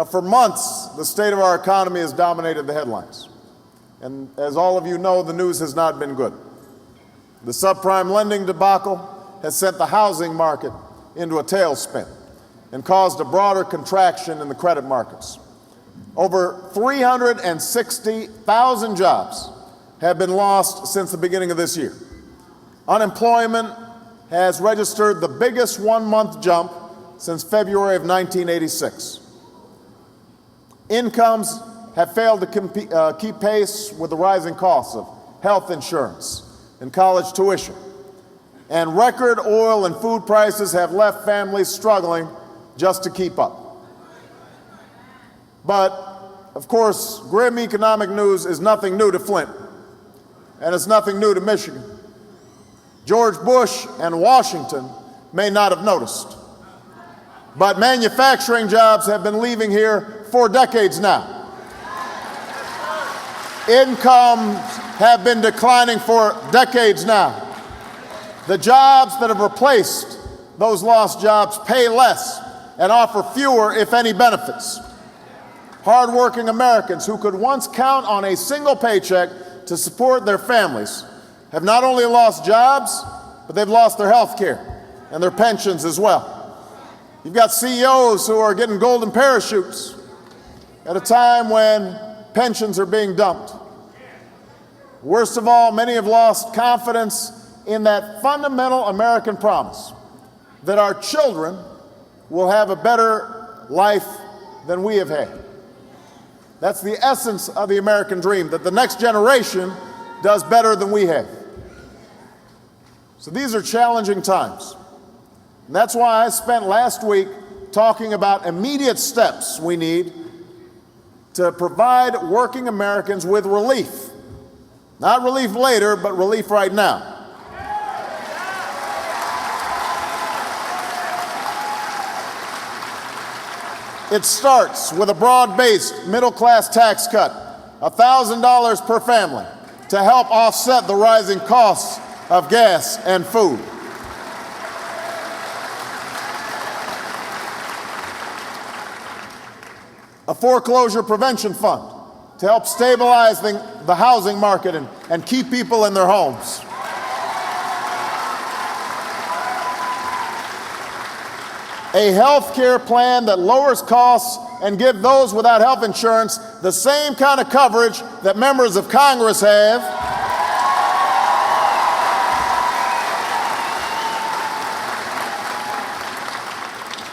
For months, the state of our economy has dominated the headlines. And as all of you know, the news has not been good. The subprime lending debacle has sent the housing market into a tailspin and caused a broader contraction in the credit markets. Over 360,000 jobs have been lost since the beginning of this year. Unemployment has registered the biggest one-month jump since February of 1986. Incomes have failed to keep pace with the rising costs of health insurance and college tuition. And record oil and food prices have left families struggling just to keep up. But, of course, grim economic news is nothing new to Flint, and it's nothing new to Michigan. George Bush and Washington may not have noticed, but manufacturing jobs have been leaving here for decades now. Incomes have been declining for decades now. The jobs that have replaced those lost jobs pay less and offer fewer, if any, benefits. Hardworking Americans who could once count on a single paycheck to support their families have not only lost jobs, but they've lost their health care and their pensions as well. You've got CEOs who are getting golden parachutes at a time when pensions are being dumped. Worst of all, many have lost confidence in that fundamental American promise that our children will have a better life than we have had. That's the essence of the American dream, that the next generation does better than we have. So these are challenging times. And that's why I spent last week talking about immediate steps we need to provide working Americans with relief. Not relief later, but relief right now. It starts with a broad-based middle-class tax cut, $1,000 per family, to help offset the rising costs of gas and food. A foreclosure prevention fund to help stabilize the housing market and keep people in their homes. A health care plan that lowers costs and gives those without health insurance the same kind of coverage that members of Congress have.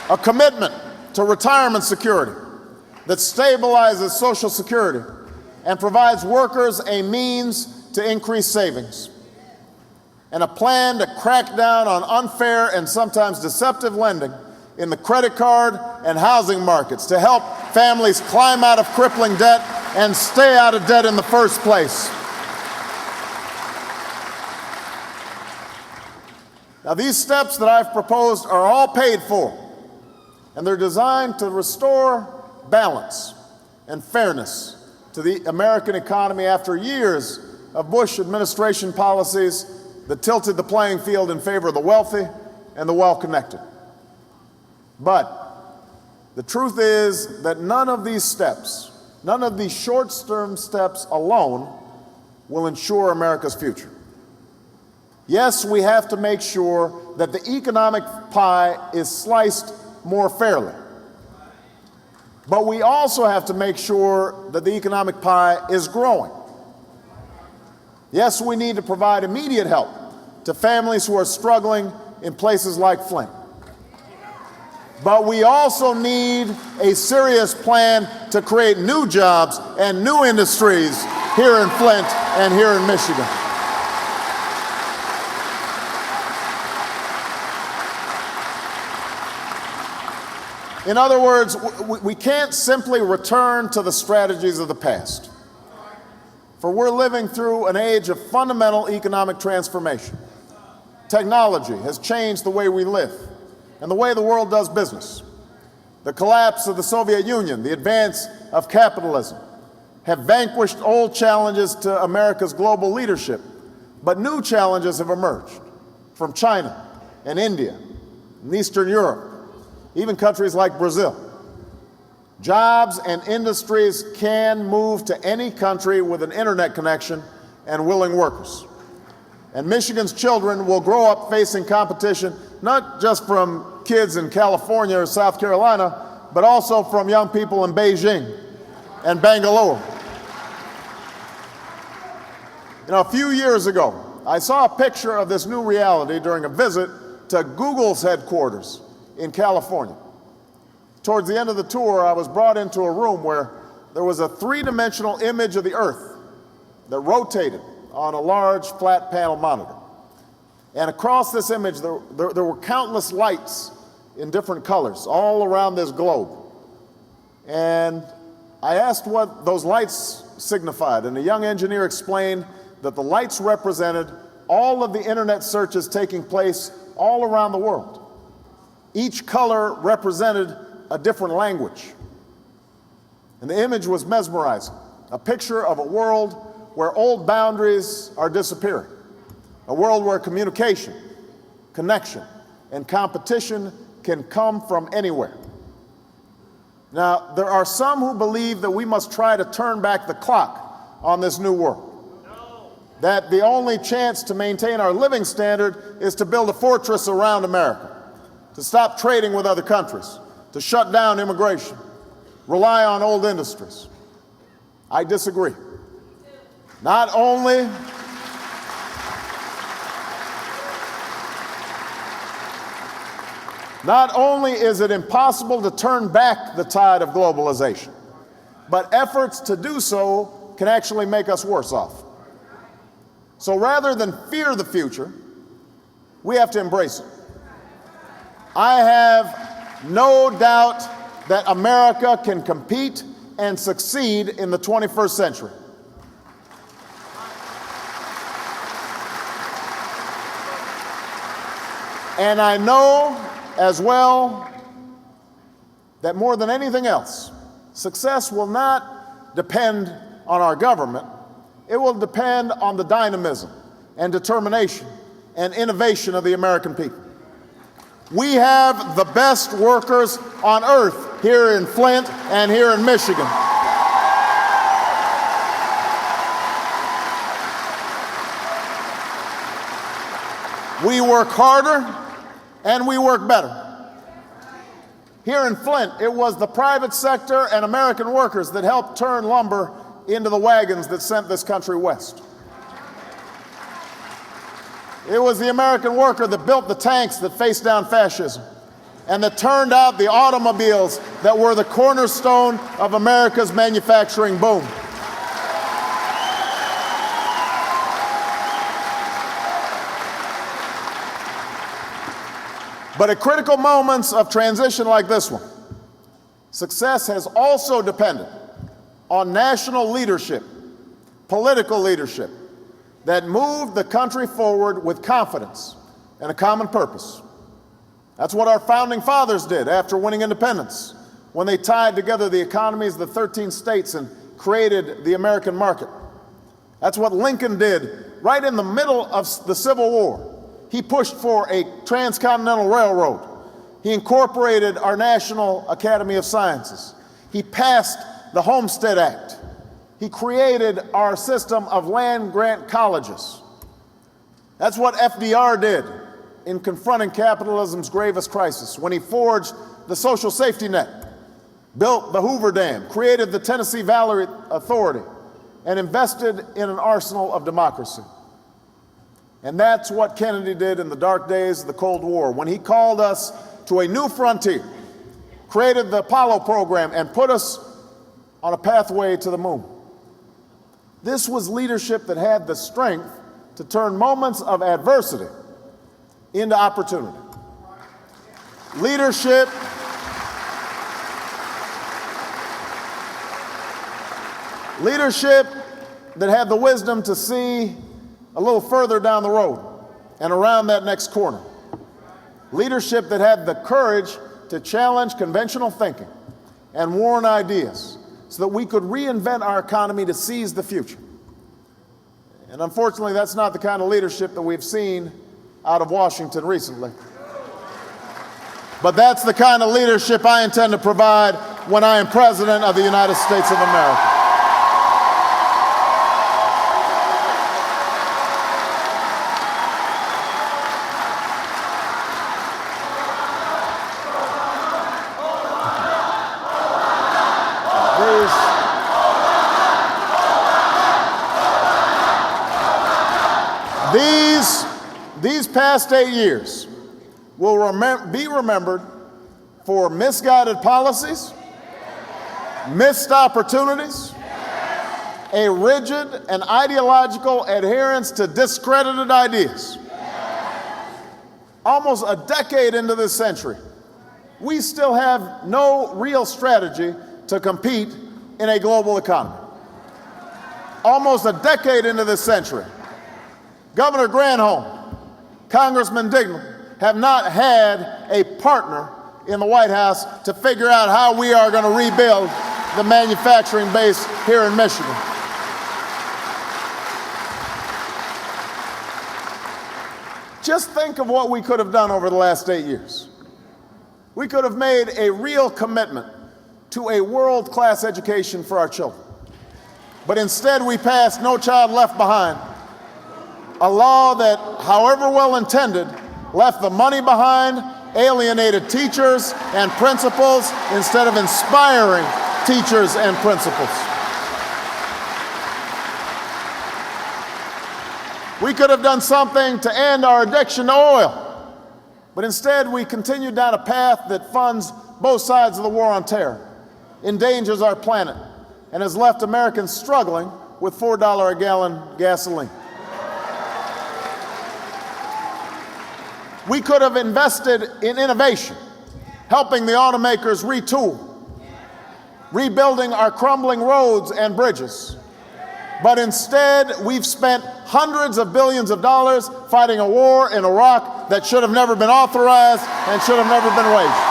A commitment to retirement security that stabilizes Social Security and provides workers a means to increase savings. And a plan to crack down on unfair and sometimes deceptive lending in the credit card and housing markets to help families climb out of crippling debt and stay out of debt in the first place. Now, these steps that I've proposed are all paid for, and they're designed to restore balance and fairness to the American economy after years of Bush administration policies that tilted the playing field in favor of the wealthy and the well-connected. But the truth is that none of these steps, none of these short-term steps alone will ensure America's future. Yes, we have to make sure that the economic pie is sliced more fairly. But we also have to make sure that the economic pie is growing. Yes, we need to provide immediate help to families who are struggling in places like Flint. But we also need a serious plan to create new jobs and new industries here in Flint and here in Michigan. In other words, we can't simply return to the strategies of the past, for we're living through an age of fundamental economic transformation. Technology has changed the way we live and the way the world does business. The collapse of the Soviet Union, the advance of capitalism, have vanquished old challenges to America's global leadership, but new challenges have emerged from China and India and Eastern Europe, even countries like Brazil. Jobs and industries can move to any country with an internet connection and willing workers. And Michigan's children will grow up facing competition not just from kids in California or South Carolina, but also from young people in Beijing and Bangalore. You know, a few years ago, I saw a picture of this new reality during a visit to Google's headquarters in California. Towards the end of the tour, I was brought into a room where there was a three-dimensional image of the Earth that rotated on a large flat panel monitor. And across this image, there were countless lights in different colors all around this globe. And I asked what those lights signified, and a young engineer explained that the lights represented all of the internet searches taking place all around the world. Each color represented a different language. And the image was mesmerizing, a picture of a world where old boundaries are disappearing, a world where communication, connection, and competition can come from anywhere. Now, there are some who believe that we must try to turn back the clock on this new world. That the only chance to maintain our living standard is to build a fortress around America, to stop trading with other countries, to shut down immigration, rely on old industries. I disagree. Not only is it impossible to turn back the tide of globalization, but efforts to do so can actually make us worse off. So rather than fear the future, we have to embrace it. I have no doubt that America can compete and succeed in the 21st century. And I know as well that more than anything else, success will not depend on our government. It will depend on the dynamism and determination and innovation of the American people. We have the best workers on earth here in Flint and here in Michigan. We work harder and we work better. Here in Flint, it was the private sector and American workers that helped turn lumber into the wagons that sent this country west. It was the American worker that built the tanks that faced down fascism and that turned out the automobiles that were the cornerstone of America's manufacturing boom. But at critical moments of transition like this one, success has also depended on national leadership, political leadership, that moved the country forward with confidence and a common purpose. That's what our founding fathers did after winning independence, when they tied together the economies of the 13 states and created the American market. That's what Lincoln did right in the middle of the Civil War. He pushed for a transcontinental railroad. He incorporated our National Academy of Sciences. He passed the Homestead Act. He created our system of land-grant colleges. That's what FDR did in confronting capitalism's gravest crisis, when he forged the social safety net, built the Hoover Dam, created the Tennessee Valley Authority, and invested in an arsenal of democracy. And that's what Kennedy did in the dark days of the Cold War, when he called us to a new frontier, created the Apollo program, and put us on a pathway to the moon. This was leadership that had the strength to turn moments of adversity into opportunity. Leadership that had the wisdom to see a little further down the road and around that next corner. Leadership that had the courage to challenge conventional thinking and worn ideas so that we could reinvent our economy to seize the future. And unfortunately, that's not the kind of leadership that we've seen out of Washington recently. But that's the kind of leadership I intend to provide when I am President of the United States of America. These past 8 years will be remembered for misguided policies, missed opportunities, a rigid and ideological adherence to discredited ideas. Almost a decade into this century, we still have no real strategy to compete in a global economy. Almost a decade into this century, Governor Granholm, Congressman Dignam have not had a partner in the White House to figure out how we are going to rebuild the manufacturing base here in Michigan. Just think of what we could have done over the last 8 years. We could have made a real commitment to a world-class education for our children. But instead, we passed No Child Left Behind, a law that, however well intended, left the money behind, alienated teachers and principals instead of inspiring teachers and principals. We could have done something to end our addiction to oil, but instead we continued down a path that funds both sides of the war on terror, endangers our planet, and has left Americans struggling with $4 a gallon gasoline. We could have invested in innovation, helping the automakers retool, rebuilding our crumbling roads and bridges. But instead, we've spent hundreds of billions of dollars fighting a war in Iraq that should have never been authorized and should have never been waged.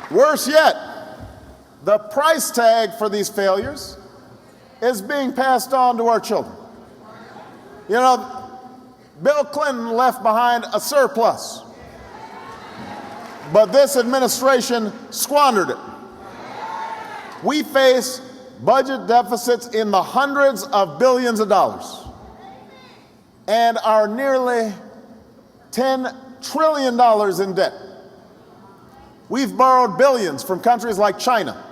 Worse yet, the price tag for these failures is being passed on to our children. You know, Bill Clinton left behind a surplus, but this administration squandered it. We face budget deficits in the hundreds of billions of dollars and are nearly $10 trillion in debt. We've borrowed billions from countries like China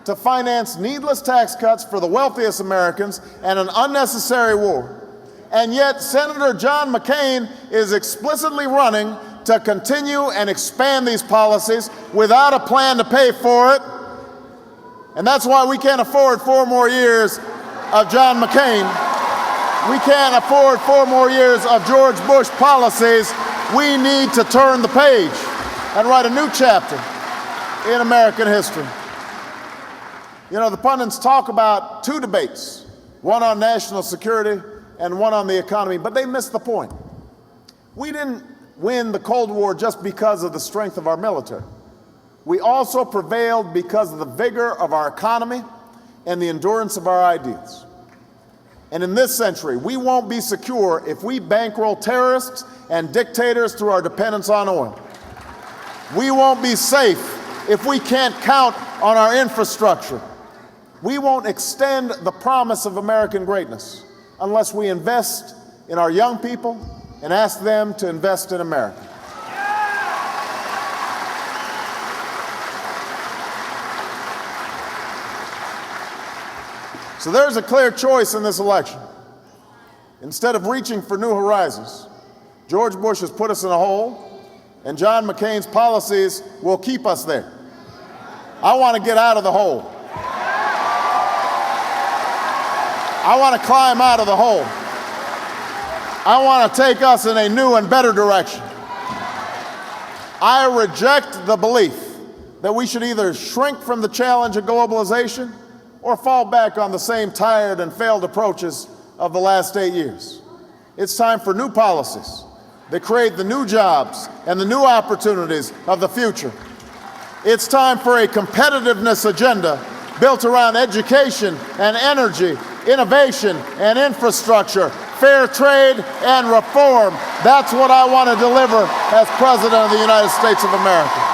to finance needless tax cuts for the wealthiest Americans and an unnecessary war. And yet Senator John McCain is explicitly running to continue and expand these policies without a plan to pay for it. And that's why we can't afford 4 more years of John McCain. We can't afford 4 more years of George Bush policies. We need to turn the page and write a new chapter in American history. You know, the pundits talk about 2 debates, one on national security and one on the economy, but they miss the point. We didn't win the Cold War just because of the strength of our military. We also prevailed because of the vigor of our economy and the endurance of our ideals. And in this century, we won't be secure if we bankroll terrorists and dictators through our dependence on oil. We won't be safe if we can't count on our infrastructure. We won't extend the promise of American greatness unless we invest in our young people and ask them to invest in America. So there's a clear choice in this election. Instead of reaching for new horizons, George Bush has put us in a hole, and John McCain's policies will keep us there. I want to get out of the hole. I want to climb out of the hole. I want to take us in a new and better direction. I reject the belief that we should either shrink from the challenge of globalization or fall back on the same tired and failed approaches of the last 8 years. It's time for new policies that create the new jobs and the new opportunities of the future. It's time for a competitiveness agenda built around education and energy, innovation and infrastructure, fair trade and reform. That's what I want to deliver as President of the United States of America.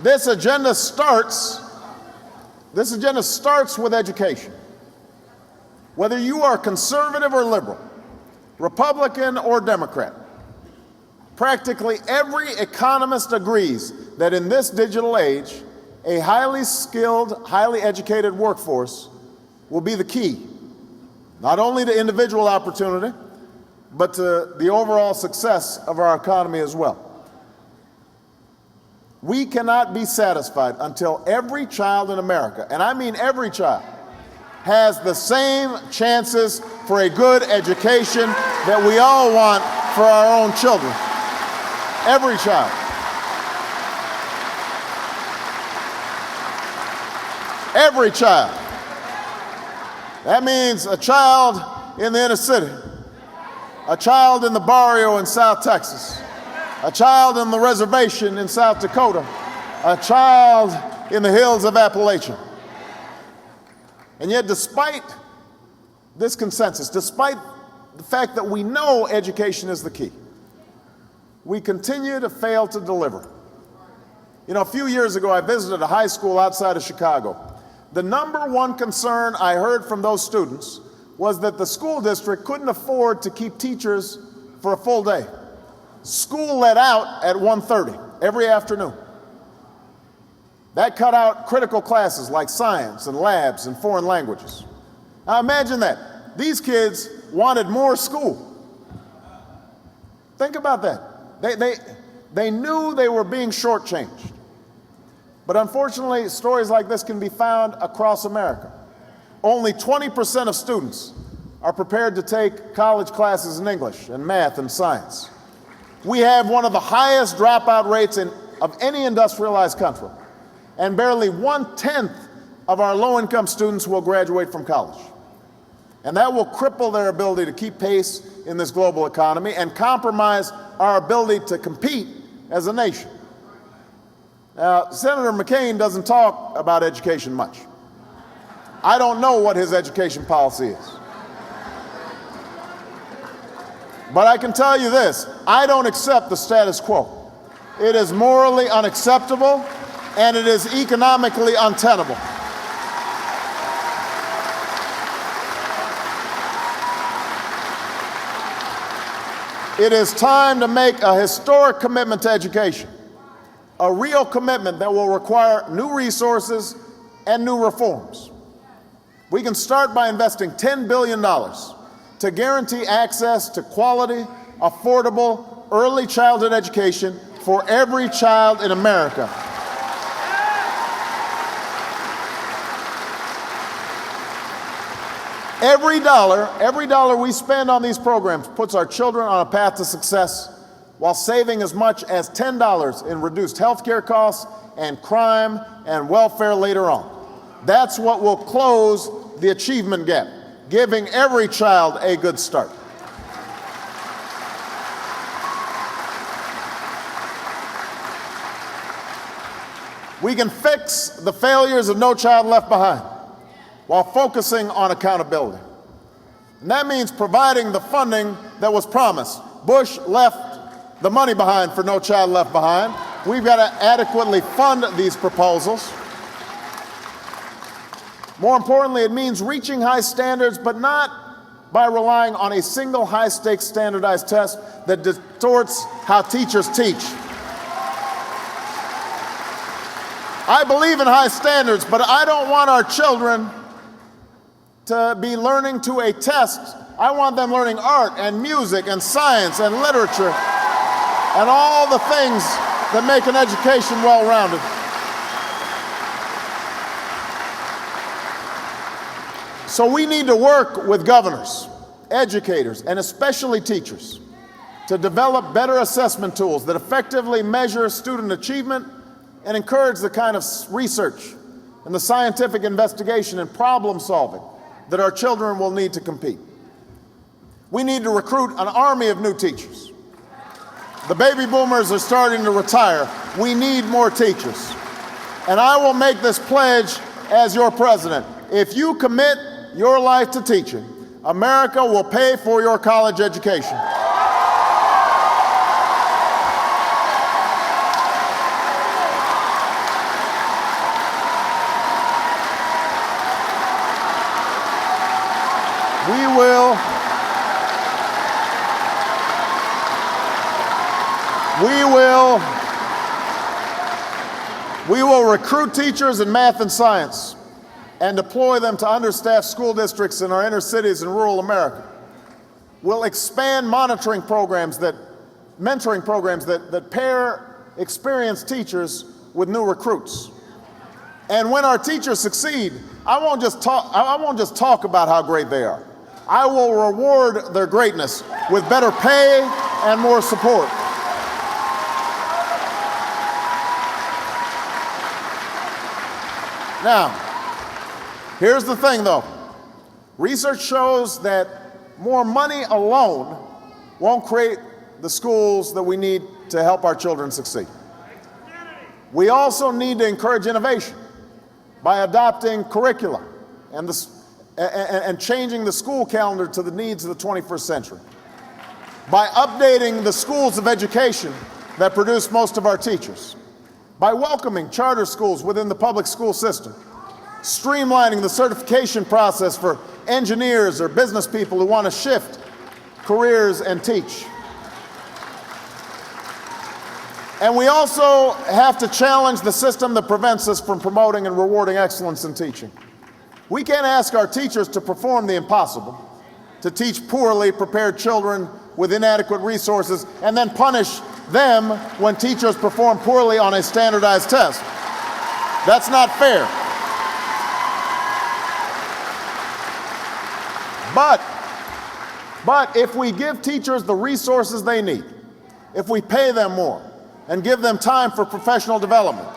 This agenda starts with education. Whether you are conservative or liberal, Republican or Democrat, practically every economist agrees that in this digital age, a highly skilled, highly educated workforce will be the key, not only to individual opportunity, but to the overall success of our economy as well. We cannot be satisfied until every child in America, and I mean every child, has the same chances for a good education that we all want for our own children. Every child. Every child. That means a child in the inner city, a child in the barrio in South Texas, a child on the reservation in South Dakota, a child in the hills of Appalachia. And yet, despite this consensus, despite the fact that we know education is the key, we continue to fail to deliver. You know, a few years ago, I visited a high school outside of Chicago. The number one concern I heard from those students was that the school district couldn't afford to keep teachers for a full day. School let out at 1:30 every afternoon. That cut out critical classes like science and labs and foreign languages. Now imagine that. These kids wanted more school. Think about that. They knew they were being shortchanged. But unfortunately, stories like this can be found across America. Only 20% of students are prepared to take college classes in English and math and science. We have one of the highest dropout rates of any industrialized country, and barely 1/10 of our low-income students will graduate from college. And that will cripple their ability to keep pace in this global economy and compromise our ability to compete as a nation. Now, Senator McCain doesn't talk about education much. I don't know what his education policy is. But I can tell you this, I don't accept the status quo. It is morally unacceptable, and it is economically untenable. It is time to make a historic commitment to education, a real commitment that will require new resources and new reforms. We can start by investing $10 billion to guarantee access to quality, affordable, early childhood education for every child in America. Every dollar we spend on these programs puts our children on a path to success while saving as much as $10 in reduced health care costs and crime and welfare later on. That's what will close the achievement gap, giving every child a good start. We can fix the failures of No Child Left Behind while focusing on accountability. And that means providing the funding that was promised. Bush left the money behind for No Child Left Behind. We've got to adequately fund these proposals. More importantly, it means reaching high standards, but not by relying on a single high-stakes standardized test that distorts how teachers teach. I believe in high standards, but I don't want our children to be learning to a test. I want them learning art and music and science and literature and all the things that make an education well-rounded. So we need to work with governors, educators, and especially teachers to develop better assessment tools that effectively measure student achievement and encourage the kind of research and the scientific investigation and problem solving that our children will need to compete. We need to recruit an army of new teachers. The baby boomers are starting to retire. We need more teachers. And I will make this pledge as your president. If you commit your life to teaching, America will pay for your college education. We will recruit teachers in math and science and deploy them to understaffed school districts in our inner cities and rural America. We'll expand mentoring programs that pair experienced teachers with new recruits. And when our teachers succeed, I won't just talk about how great they are. I will reward their greatness with better pay and more support. Now, here's the thing though. Research shows that more money alone won't create the schools that we need to help our children succeed. We also need to encourage innovation by adopting curricula and changing the school calendar to the needs of the 21st century. By updating the schools of education that produce most of our teachers. By welcoming charter schools within the public school system. Streamlining the certification process for engineers or business people who want to shift careers and teach. And we also have to challenge the system that prevents us from promoting and rewarding excellence in teaching. We can't ask our teachers to perform the impossible, to teach poorly prepared children with inadequate resources, and then punish them when teachers perform poorly on a standardized test. That's not fair. But if we give teachers the resources they need, if we pay them more and give them time for professional development,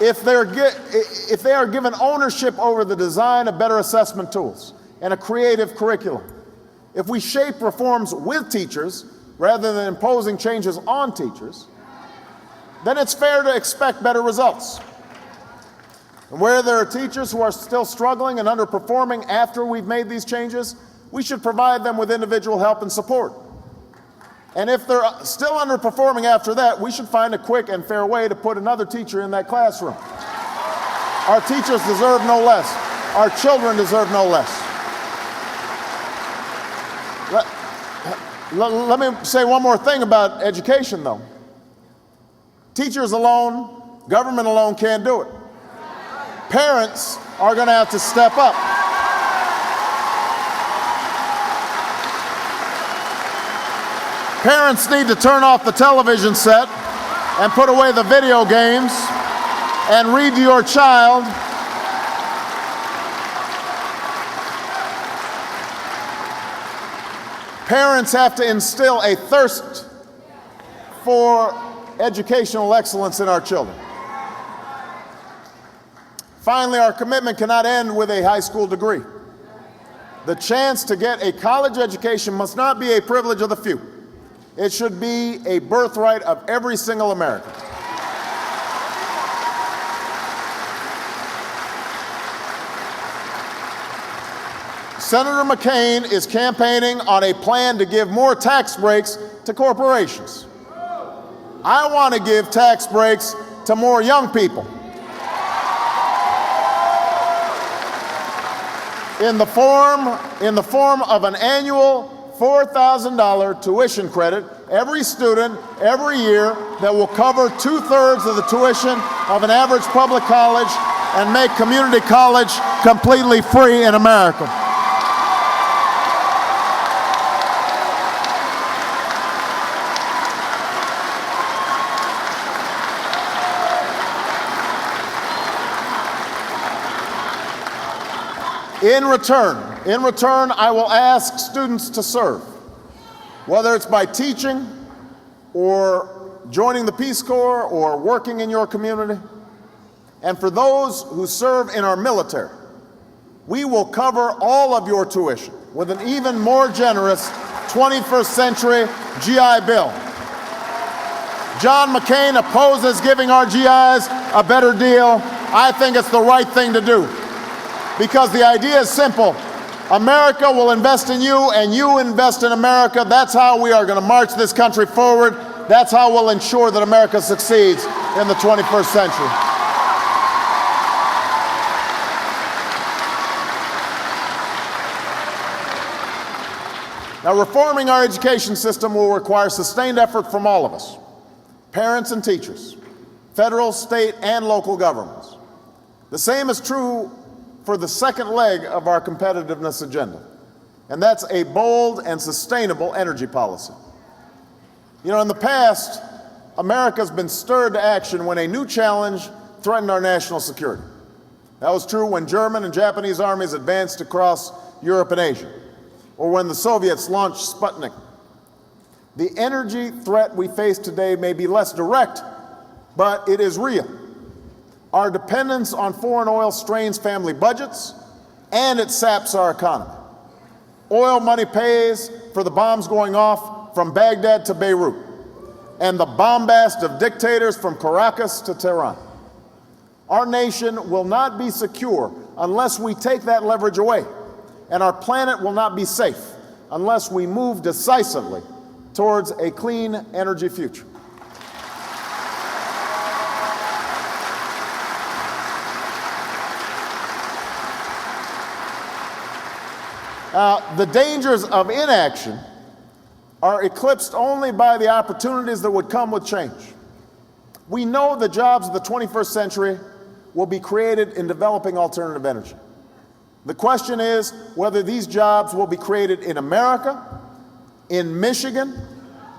if they are given ownership over the design of better assessment tools and a creative curriculum, if we shape reforms with teachers rather than imposing changes on teachers, then it's fair to expect better results. And where there are teachers who are still struggling and underperforming after we've made these changes, we should provide them with individual help and support. And if they're still underperforming after that, we should find a quick and fair way to put another teacher in that classroom. Our teachers deserve no less. Our children deserve no less. Let me say one more thing about education, though. Teachers alone, government alone can't do it. Parents are going to have to step up. Parents need to turn off the television set and put away the video games and read to your child. Parents have to instill a thirst for educational excellence in our children. Finally, our commitment cannot end with a high school degree. The chance to get a college education must not be a privilege of the few. It should be a birthright of every single American. Senator McCain is campaigning on a plan to give more tax breaks to corporations. I want to give tax breaks to more young people. In the form of an annual $4,000 tuition credit every student, every year, that will cover 2/3 of the tuition of an average public college and make community college completely free in America. In return, I will ask students to serve. Whether it's by teaching or joining the Peace Corps or working in your community. And for those who serve in our military, we will cover all of your tuition with an even more generous 21st century GI Bill. John McCain opposes giving our GIs a better deal. I think it's the right thing to do, because the idea is simple. America will invest in you, and you invest in America. That's how we are going to march this country forward. That's how we'll ensure that America succeeds in the 21st century. Now, reforming our education system will require sustained effort from all of us, parents and teachers, federal, state, and local governments. The same is true for the second leg of our competitiveness agenda, and that's a bold and sustainable energy policy. You know, in the past, America's been stirred to action when a new challenge threatened our national security. That was true when German and Japanese armies advanced across Europe and Asia, or when the Soviets launched Sputnik. The energy threat we face today may be less direct, but it is real. Our dependence on foreign oil strains family budgets, and it saps our economy. Oil money pays for the bombs going off from Baghdad to Beirut, and the bombast of dictators from Caracas to Tehran. Our nation will not be secure unless we take that leverage away, and our planet will not be safe unless we move decisively towards a clean energy future. The dangers of inaction are eclipsed only by the opportunities that would come with change. We know the jobs of the 21st century will be created in developing alternative energy. The question is whether these jobs will be created in America, in Michigan,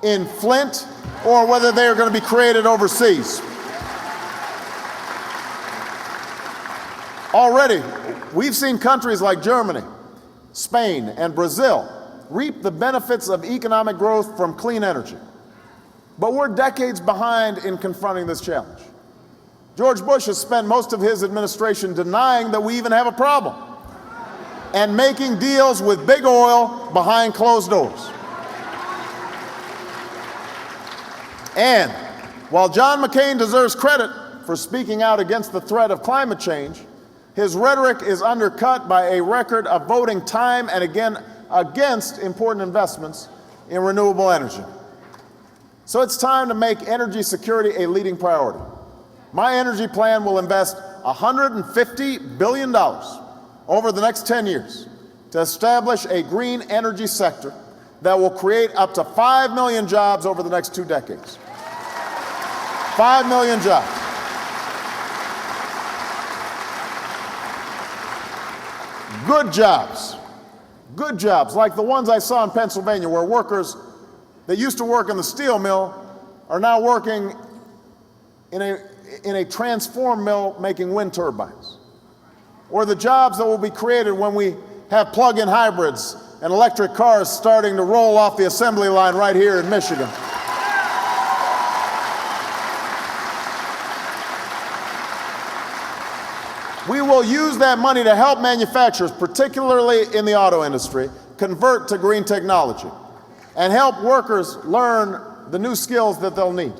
in Flint, or whether they are going to be created overseas. Already, we've seen countries like Germany, Spain, and Brazil reap the benefits of economic growth from clean energy. But we're decades behind in confronting this challenge. George Bush has spent most of his administration denying that we even have a problem and making deals with big oil behind closed doors. And while John McCain deserves credit for speaking out against the threat of climate change, his rhetoric is undercut by a record of voting time and again against important investments in renewable energy. So it's time to make energy security a leading priority. My energy plan will invest $150 billion over the next 10 years to establish a green energy sector that will create up to 5 million jobs over the next 2 decades. 5 million jobs. Good jobs, like the ones I saw in Pennsylvania, where workers that used to work in the steel mill are now working in a transform mill making wind turbines. Or the jobs that will be created when we have plug-in hybrids and electric cars starting to roll off the assembly line right here in Michigan. We will use that money to help manufacturers, particularly in the auto industry, convert to green technology and help workers learn the new skills that they'll need.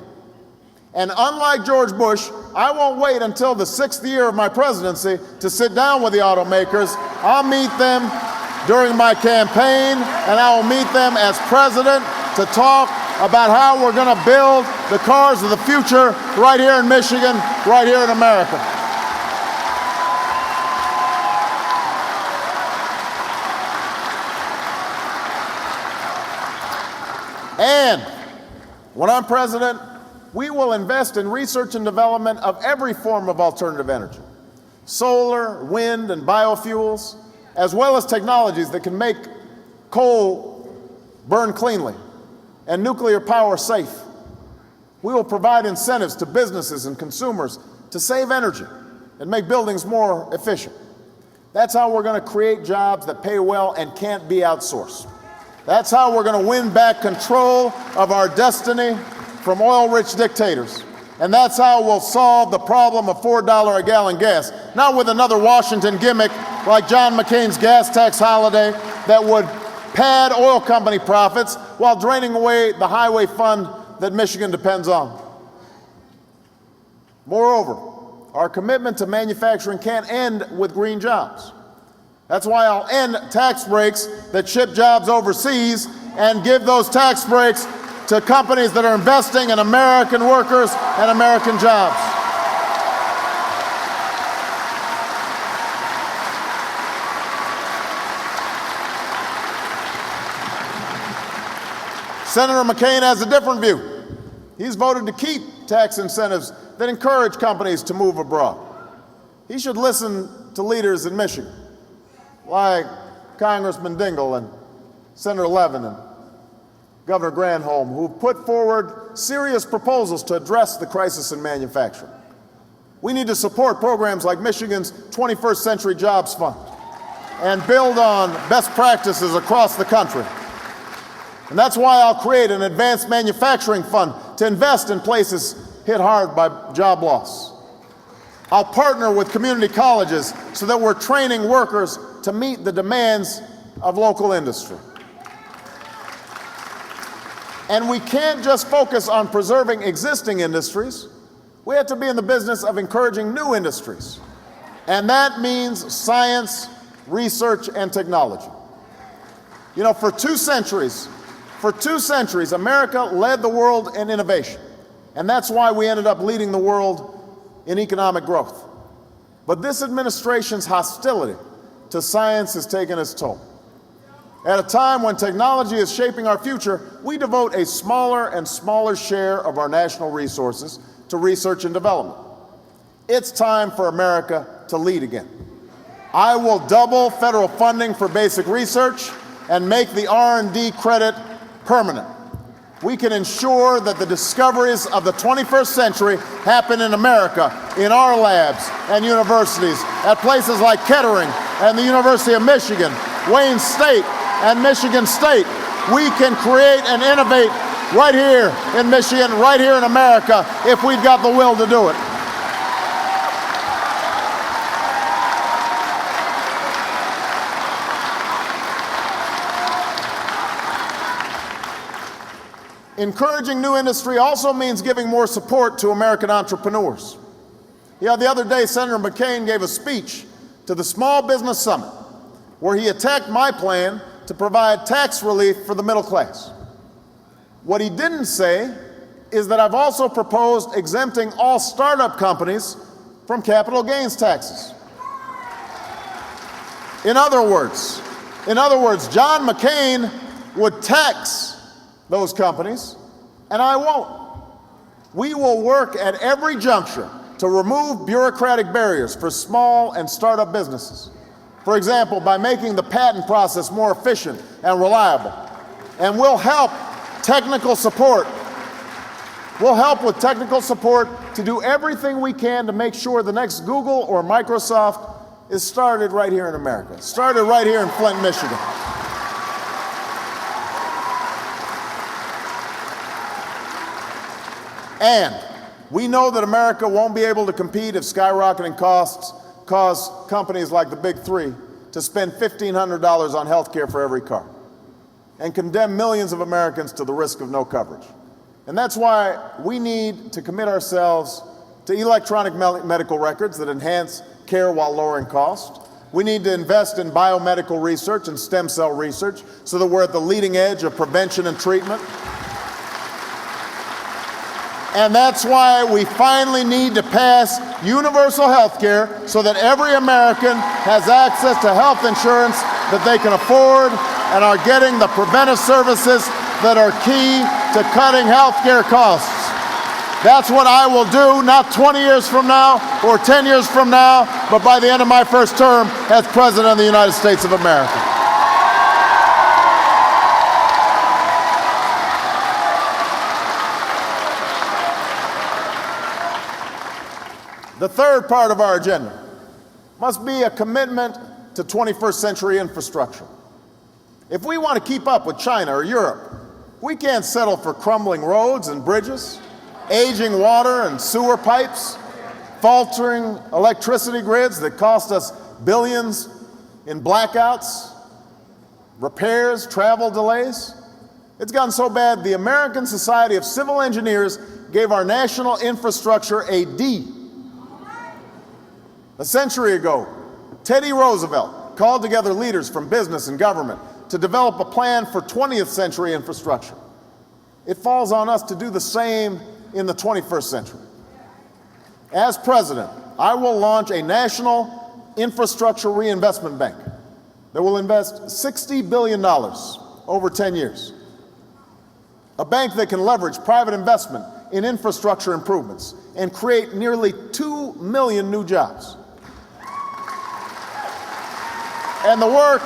And unlike George Bush, I won't wait until the 6th year of my presidency to sit down with the automakers. I'll meet them during my campaign, and I will meet them as president to talk about how we're going to build the cars of the future right here in Michigan, right here in America. And when I'm president, we will invest in research and development of every form of alternative energy, solar, wind, and biofuels, as well as technologies that can make coal burn cleanly and nuclear power safe. We will provide incentives to businesses and consumers to save energy and make buildings more efficient. That's how we're going to create jobs that pay well and can't be outsourced. That's how we're going to win back control of our destiny from oil-rich dictators. And that's how we'll solve the problem of $4 a gallon gas, not with another Washington gimmick like John McCain's gas tax holiday that would pad oil company profits while draining away the highway fund that Michigan depends on. Moreover, our commitment to manufacturing can't end with green jobs. That's why I'll end tax breaks that ship jobs overseas and give those tax breaks to companies that are investing in American workers and American jobs. Senator McCain has a different view. He's voted to keep tax incentives that encourage companies to move abroad. He should listen to leaders in Michigan, like Congressman Dingell and Senator Levin and Governor Granholm, who put forward serious proposals to address the crisis in manufacturing. We need to support programs like Michigan's 21st Century Jobs Fund and build on best practices across the country. And that's why I'll create an advanced manufacturing fund to invest in places hit hard by job loss. I'll partner with community colleges so that we're training workers to meet the demands of local industry. And we can't just focus on preserving existing industries. We have to be in the business of encouraging new industries. And that means science, research, and technology. You know, for two centuries, America led the world in innovation. And that's why we ended up leading the world in economic growth. But this administration's hostility to science has taken its toll. At a time when technology is shaping our future, we devote a smaller and smaller share of our national resources to research and development. It's time for America to lead again. I will double federal funding for basic research and make the R&D credit permanent. We can ensure that the discoveries of the 21st century happen in America, in our labs and universities, at places like Kettering and the University of Michigan, Wayne State and Michigan State. We can create and innovate right here in Michigan, right here in America, if we've got the will to do it. Encouraging new industry also means giving more support to American entrepreneurs. Yeah, the other day, Senator McCain gave a speech to the Small Business Summit where he attacked my plan to provide tax relief for the middle class. What he didn't say is that I've also proposed exempting all startup companies from capital gains taxes. In other words, John McCain would tax those companies, and I won't. We will work at every juncture to remove bureaucratic barriers for small and startup businesses. For example, by making the patent process more efficient and reliable. And we'll help with technical support to do everything we can to make sure the next Google or Microsoft is started right here in America, started right here in Flint, Michigan. And we know that America won't be able to compete if skyrocketing costs cause companies like the Big Three to spend $1,500 on health care for every car and condemn millions of Americans to the risk of no coverage. And that's why we need to commit ourselves to electronic medical records that enhance care while lowering costs. We need to invest in biomedical research and stem cell research so that we're at the leading edge of prevention and treatment. And that's why we finally need to pass universal health care so that every American has access to health insurance that they can afford and are getting the preventive services that are key to cutting health care costs. That's what I will do, not 20 years from now or 10 years from now, but by the end of my first term as President of the United States of America. The third part of our agenda must be a commitment to 21st century infrastructure. If we want to keep up with China or Europe, we can't settle for crumbling roads and bridges, aging water and sewer pipes, faltering electricity grids that cost us billions in blackouts, repairs, travel delays. It's gotten so bad, the American Society of Civil Engineers gave our national infrastructure a D. A century ago, Teddy Roosevelt called together leaders from business and government to develop a plan for 20th century infrastructure. It falls on us to do the same in the 21st century. As president, I will launch a national infrastructure reinvestment bank that will invest $60 billion over 10 years. A bank that can leverage private investment in infrastructure improvements and create nearly 2 million new jobs. And the work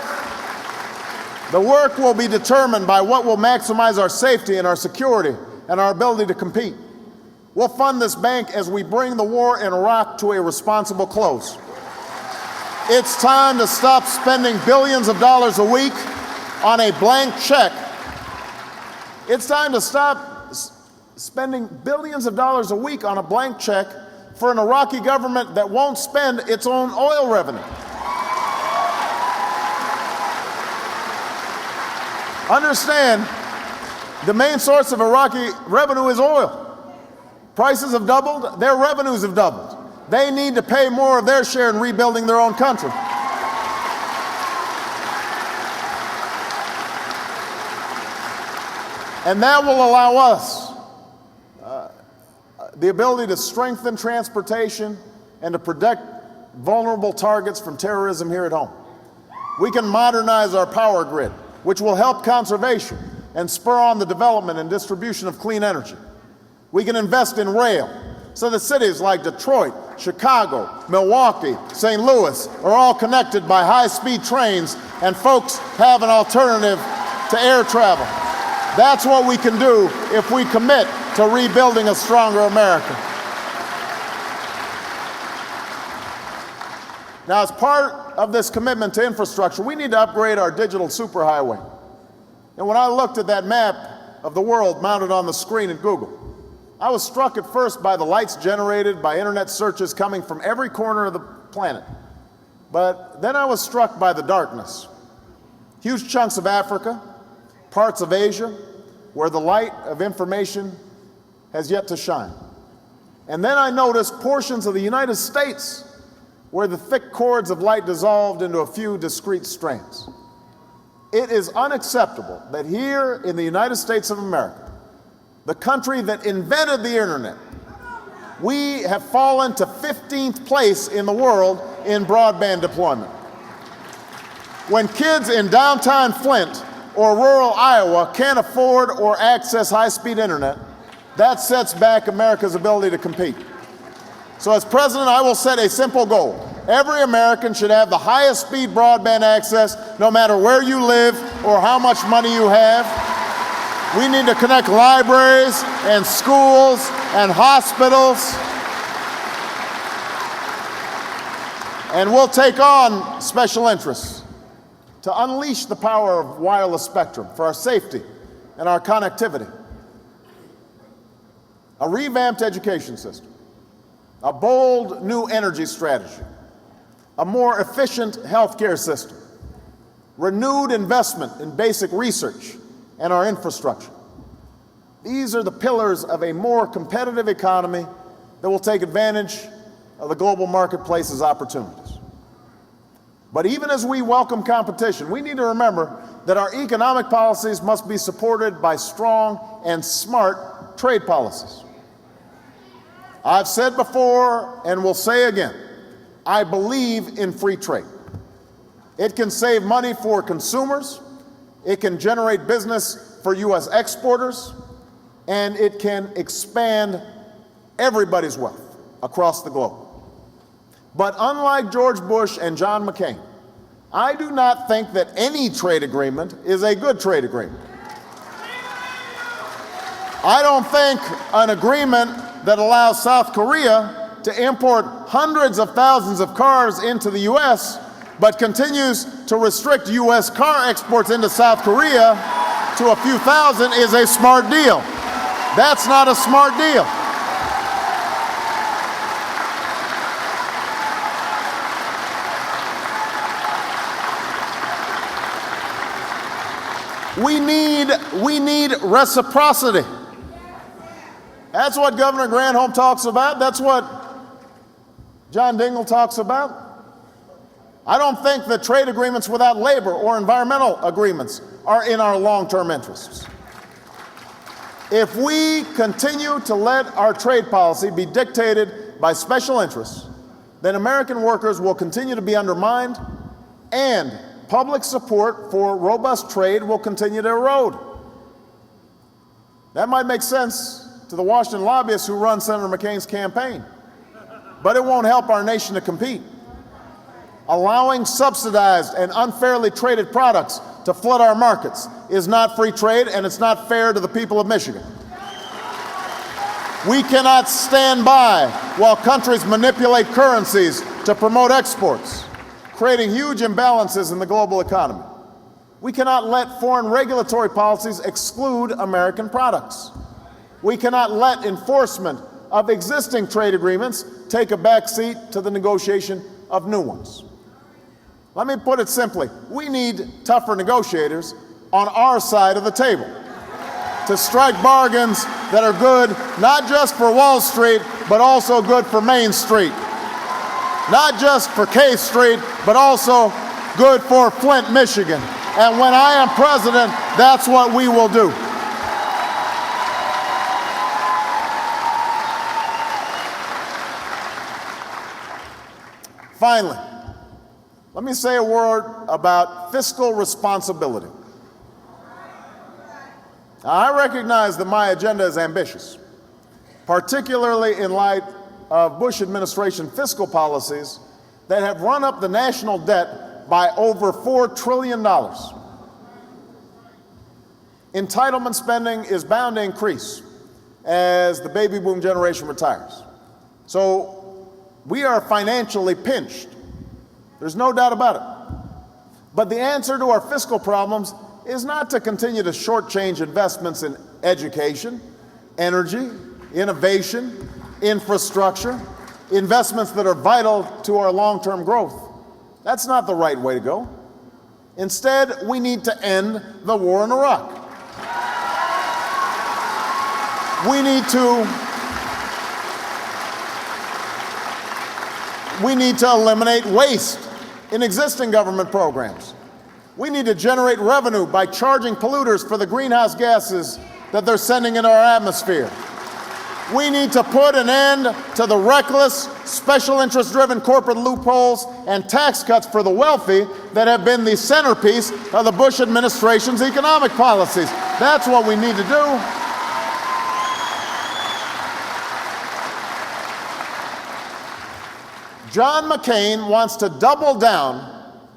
will be determined by what will maximize our safety and our security and our ability to compete. We'll fund this bank as we bring the war in Iraq to a responsible close. It's time to stop spending billions of dollars a week on a blank check. It's time to stop spending billions of dollars a week on a blank check for an Iraqi government that won't spend its own oil revenue. Understand, the main source of Iraqi revenue is oil. Prices have doubled, their revenues have doubled. They need to pay more of their share in rebuilding their own country. And that will allow us the ability to strengthen transportation and to protect vulnerable targets from terrorism here at home. We can modernize our power grid, which will help conservation and spur on the development and distribution of clean energy. We can invest in rail so that cities like Detroit, Chicago, Milwaukee, St. Louis are all connected by high-speed trains and folks have an alternative to air travel. That's what we can do if we commit to rebuilding a stronger America. Now, as part of this commitment to infrastructure, we need to upgrade our digital superhighway. And when I looked at that map of the world mounted on the screen at Google, I was struck at first by the lights generated by internet searches coming from every corner of the planet. But then I was struck by the darkness. Huge chunks of Africa, parts of Asia, where the light of information has yet to shine. And then I noticed portions of the United States where the thick cords of light dissolved into a few discrete strands. It is unacceptable that here in the United States of America, the country that invented the internet, we have fallen to 15th place in the world in broadband deployment. When kids in downtown Flint or rural Iowa can't afford or access high-speed internet, that sets back America's ability to compete. So as president, I will set a simple goal. Every American should have the highest speed broadband access, no matter where you live or how much money you have. We need to connect libraries and schools and hospitals. And we'll take on special interests to unleash the power of wireless spectrum for our safety and our connectivity. A revamped education system, a bold new energy strategy, a more efficient healthcare system, renewed investment in basic research and our infrastructure. These are the pillars of a more competitive economy that will take advantage of the global marketplace's opportunities. But even as we welcome competition, we need to remember that our economic policies must be supported by strong and smart trade policies. I've said before and will say again, I believe in free trade. It can save money for consumers, it can generate business for U.S. exporters, and it can expand everybody's wealth across the globe. But unlike George Bush and John McCain, I do not think that any trade agreement is a good trade agreement. I don't think an agreement that allows South Korea to import hundreds of thousands of cars into the U.S. but continues to restrict U.S. car exports into South Korea to a few thousand is a smart deal. That's not a smart deal. We need reciprocity. That's what Governor Granholm talks about. That's what John Dingell talks about. I don't think that trade agreements without labor or environmental agreements are in our long-term interests. If we continue to let our trade policy be dictated by special interests, then American workers will continue to be undermined and public support for robust trade will continue to erode. That might make sense to the Washington lobbyists who run Senator McCain's campaign, but it won't help our nation to compete. Allowing subsidized and unfairly traded products to flood our markets is not free trade, and it's not fair to the people of Michigan. We cannot stand by while countries manipulate currencies to promote exports, creating huge imbalances in the global economy. We cannot let foreign regulatory policies exclude American products. We cannot let enforcement of existing trade agreements take a backseat to the negotiation of new ones. Let me put it simply. We need tougher negotiators on our side of the table to strike bargains that are good not just for Wall Street, but also good for Main Street. Not just for K Street, but also good for Flint, Michigan. And when I am president, that's what we will do. Finally, let me say a word about fiscal responsibility. Now, I recognize that my agenda is ambitious, particularly in light of Bush administration fiscal policies that have run up the national debt by over $4 trillion. Entitlement spending is bound to increase as the baby boom generation retires. So we are financially pinched. There's no doubt about it. But the answer to our fiscal problems is not to continue to shortchange investments in education, energy, innovation, infrastructure, investments that are vital to our long-term growth. That's not the right way to go. Instead, we need to end the war in Iraq. We need to eliminate waste in existing government programs. We need to generate revenue by charging polluters for the greenhouse gases that they're sending into our atmosphere. We need to put an end to the reckless, special interest-driven corporate loopholes and tax cuts for the wealthy that have been the centerpiece of the Bush administration's economic policies. That's what we need to do. John McCain wants to double down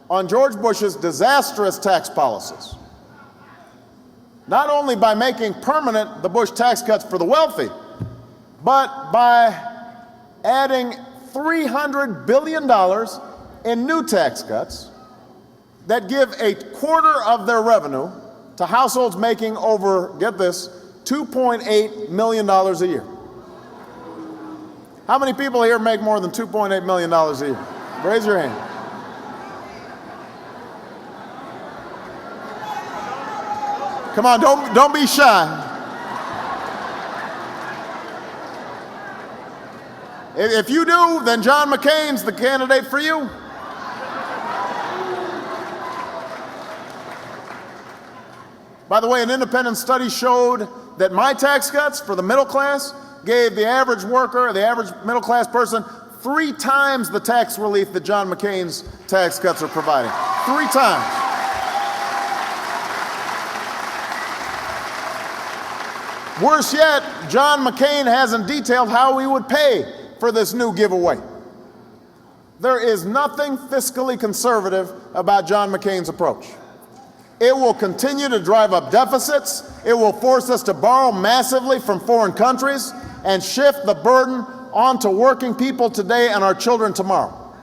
on George Bush's disastrous tax policies, not only by making permanent the Bush tax cuts for the wealthy, but by adding $300 billion in new tax cuts that give a quarter of their revenue to households making over, get this, $2.8 million a year. How many people here make more than $2.8 million a year? Raise your hand. Come on, don't be shy. If you do, then John McCain's the candidate for you. By the way, an independent study showed that my tax cuts for the middle class gave the average worker, the average middle class person, 3 times the tax relief that John McCain's tax cuts are providing. 3 times. Worse yet, John McCain hasn't detailed how he would pay for this new giveaway. There is nothing fiscally conservative about John McCain's approach. It will continue to drive up deficits. It will force us to borrow massively from foreign countries and shift the burden onto working people today and our children tomorrow.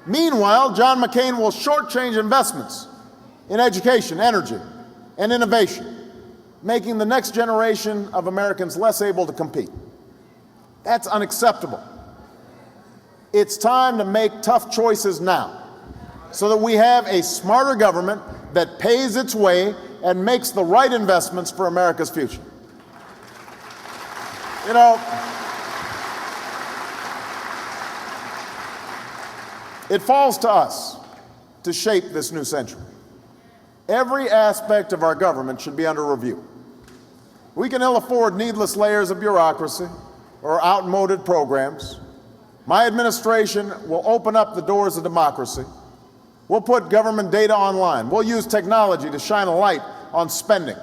Meanwhile, John McCain will shortchange investments in education, energy, and innovation, making the next generation of Americans less able to compete. That's unacceptable. It's time to make tough choices now so that we have a smarter government that pays its way and makes the right investments for America's future. You know, it falls to us to shape this new century. Every aspect of our government should be under review. We can ill afford needless layers of bureaucracy or outmoded programs. My administration will open up the doors of democracy. We'll put government data online. We'll use technology to shine a light on spending.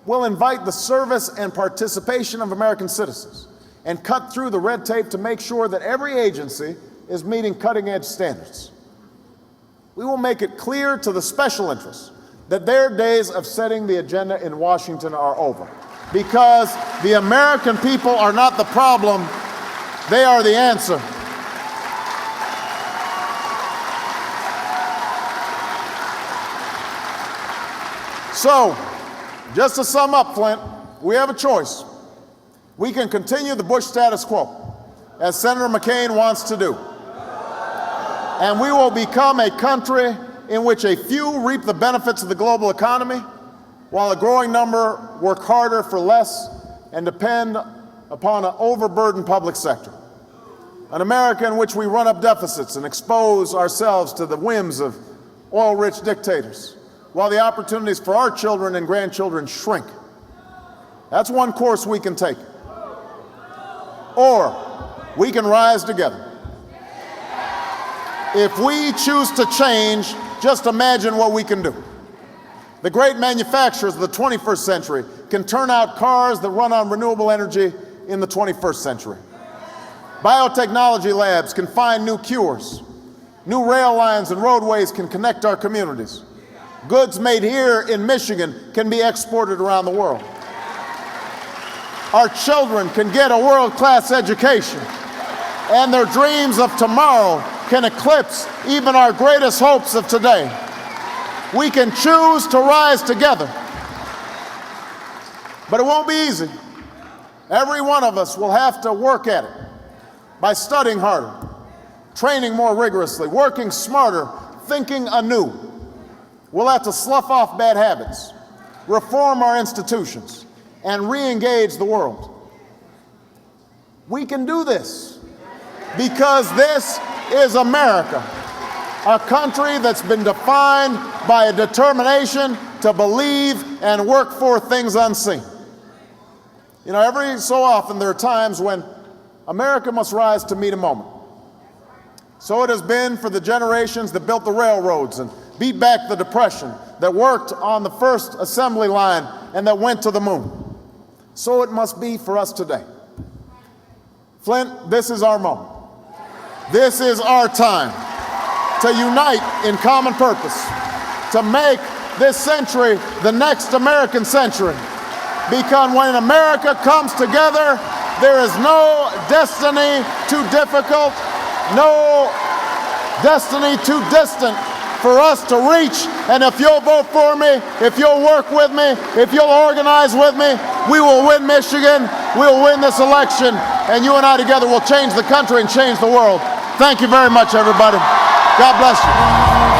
We'll invite the service and participation of American citizens and cut through the red tape to make sure that every agency is meeting cutting-edge standards. We will make it clear to the special interests that their days of setting the agenda in Washington are over, because the American people are not the problem, they are the answer. So, just to sum up, Flint, we have a choice. We can continue the Bush status quo, as Senator McCain wants to do. And we will become a country in which a few reap the benefits of the global economy, while a growing number work harder for less and depend upon an overburdened public sector. An America in which we run up deficits and expose ourselves to the whims of oil-rich dictators, while the opportunities for our children and grandchildren shrink. That's one course we can take. Or we can rise together. If we choose to change, just imagine what we can do. The great manufacturers of the 21st century can turn out cars that run on renewable energy in the 21st century. Biotechnology labs can find new cures. New rail lines and roadways can connect our communities. Goods made here in Michigan can be exported around the world. Our children can get a world-class education, and their dreams of tomorrow can eclipse even our greatest hopes of today. We can choose to rise together, but it won't be easy. Every one of us will have to work at it by studying harder, training more rigorously, working smarter, thinking anew. We'll have to slough off bad habits, reform our institutions, and re-engage the world. We can do this because this is America, a country that's been defined by a determination to believe and work for things unseen. You know, every so often there are times when America must rise to meet a moment. So it has been for the generations that built the railroads and beat back the Depression, that worked on the first assembly line and that went to the moon. So it must be for us today. Flint, this is our moment. This is our time to unite in common purpose, to make this century the next American century. Because when America comes together, there is no destiny too difficult, no destiny too distant for us to reach. And if you'll vote for me, if you'll work with me, if you'll organize with me, we will win Michigan, we'll win this election, and you and I together will change the country and change the world. Thank you very much, everybody. God bless you.